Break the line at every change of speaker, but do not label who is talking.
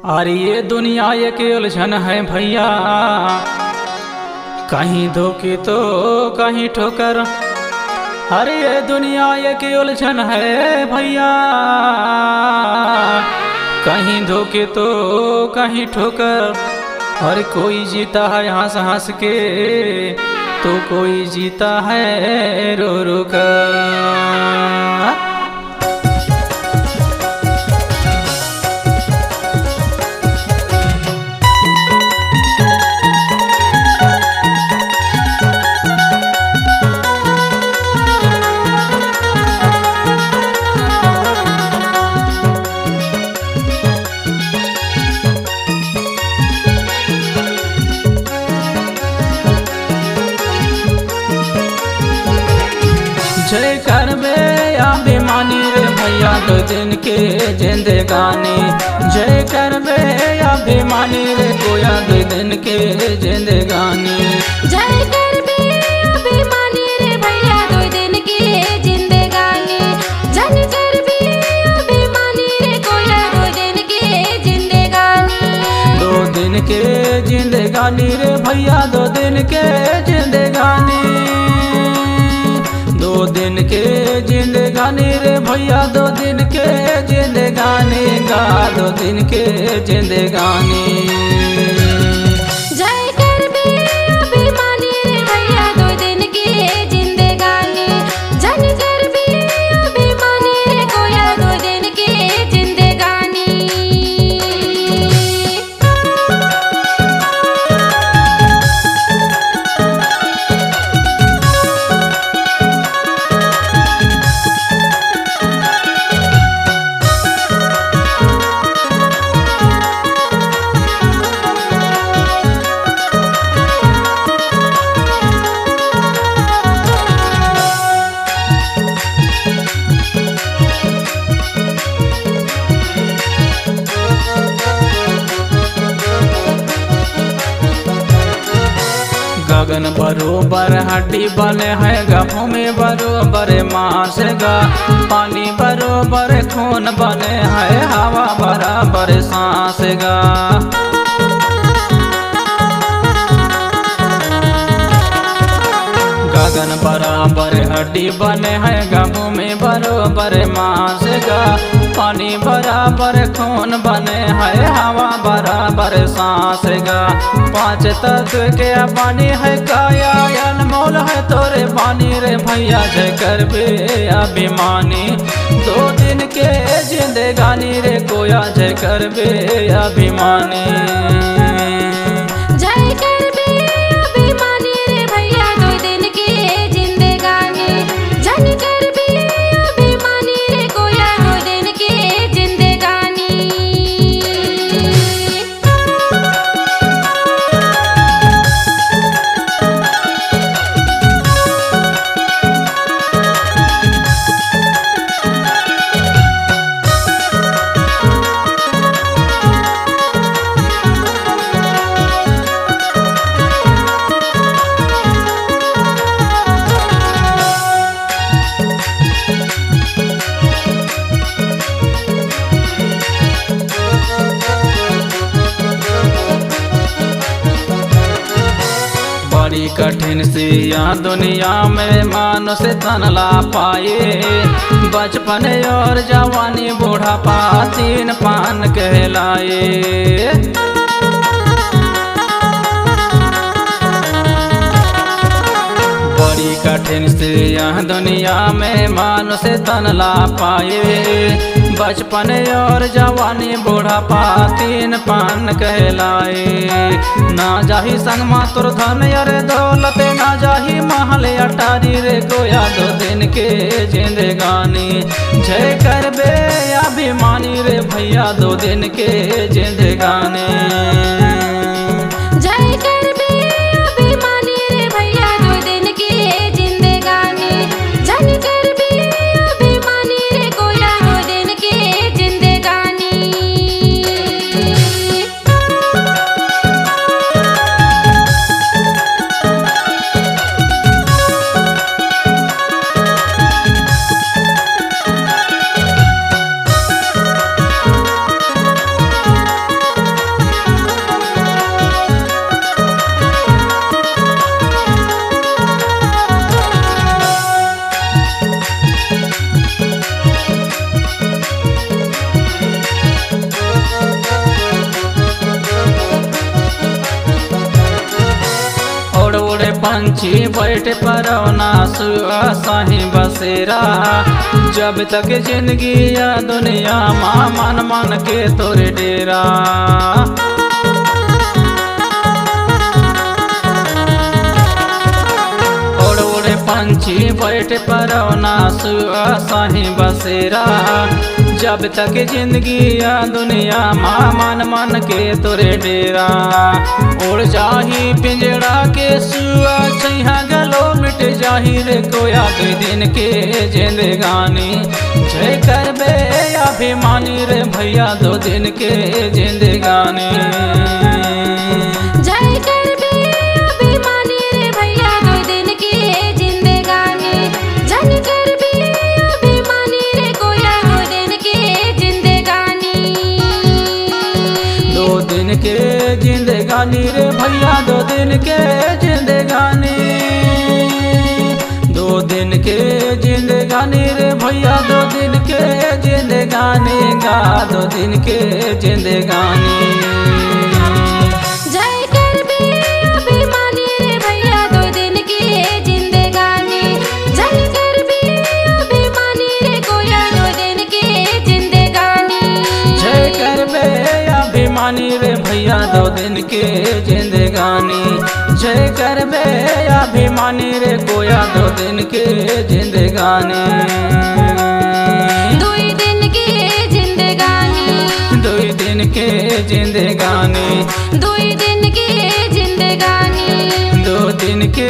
अरे ये दुनिया एक उलझन है भैया, कहीं धोखे तो कहीं ठोकर। अरे ये दुनिया एक उलझन है भैया, कहीं धोखे तो कहीं ठोकर। हर कोई जीता है हंस हंस के, तो कोई जीता है रो रो कर। जय करबे अभिमानी रे भैया दो दिन के जिंदगानी। जय करबे अभिमानी रे गोया दो दिन के जिंदगानी।
जय करबे अभिमानी रे भैया दो दिन के जिंदगानी। जय करबे अभिमानी रे गोया दो दिन के जिंदगानी।
दो दिन के जिंदगानी रे भैया दो दिन के जिंदगानी। दो दिन के जिंदगानी रे भैया दो दिन के जिंदगानी गा दो दिन के जिंदगानी।
जय करबे अभिमानी रे भैया दो दिन के जिंदगानी। जय करबे अभिमानी रे गोया दो दिन के जिंदगानी।
गगन बरोबर हड्डी बने है गा, भूमि बरोबर मांस गा। पानी बरोबर खून बने है, हवा बराबर सांस गा। गगन बराबर हड्डी बने है गा, भूमि बरोबर मांस गा। पानी बराबर खून बने है, हवा बराबर सांस गा। पांच तत्व के पानी है काया, अनमोल है तोरे पानी रे भैया जय करबे अभिमानी। दो दिन के जिंदगानी रे गोया जय करबे अभिमानी।
जय करबे अभिमानी रे भैया दो दिन के जिंदगानी। जय करबे अभिमानी रे गोया दो दिन के जिंदगानी।
बड़ी कठिन सी यहाँ दुनिया में मानुष तन ला पाए। बचपन और जवानी बूढ़ापा तीन पान कहलाए। बड़ी कठिन सी यहाँ दुनिया में मानुष तन ला पाए। बचपन और जवानी बूढ़ापा तीन पान कहलाए। ना जाही संग मातुर धन अरे दौलत, ना जाही महल अटारी रे गोया दो दिन के जिंदगानी। जय करबे अभिमानी रे भैया दो दिन के जिंदगानी।
जय करबे अभिमानी रे भैया दो दिन के जिंदगानी। जय करबे अभिमानी रे गोया दो दिन के जिंदगानी।
पंछी बैठ परौना साही बसेरा। जब तक जिंदगी या दुनिया माँ मन मन के तोरे डेरा। उड़ उड़ पंछी बैठ परौना साही बसेरा। जब तक जिंदगी या दुनिया माँ मन मन के तोरे डेरा। उड़ जाही पिंजड़ा के सुआ छैहा गलो मिट जाही रे कोया दो दिन के जिंदगानी। जय करबे अभिमानी रे भैया दो दिन के जिंदगानी।
जय करबे अभिमानी रे भैया दो दिन के जिंदगानी। जय करबे अभिमानी रे कोया दो दिन के जिंदगानी।
दो दिन के जिंदगानी रे भैया दो दिन के जिंदगानी। दो दिन के जिंदगानी रे भैया दो दिन के जिंदगानी गा दो दिन के जिंदगानी।
जय करबे अभिमानी रे भैया दो दिन के जिंदगानी। जय करबे अभिमानी रे कोया दो दिन के जिंदगानी।
जय करबे अभिमानी रे भैया दो दिन के जिंदगानी। जय करबे अभिमानी रे कोया दो दिन के जिंदगानी।
दो दिन के जिंदगानी।
दो दिन के जिंदगानी।
दो दिन के जिंदगानी।
दो दिन के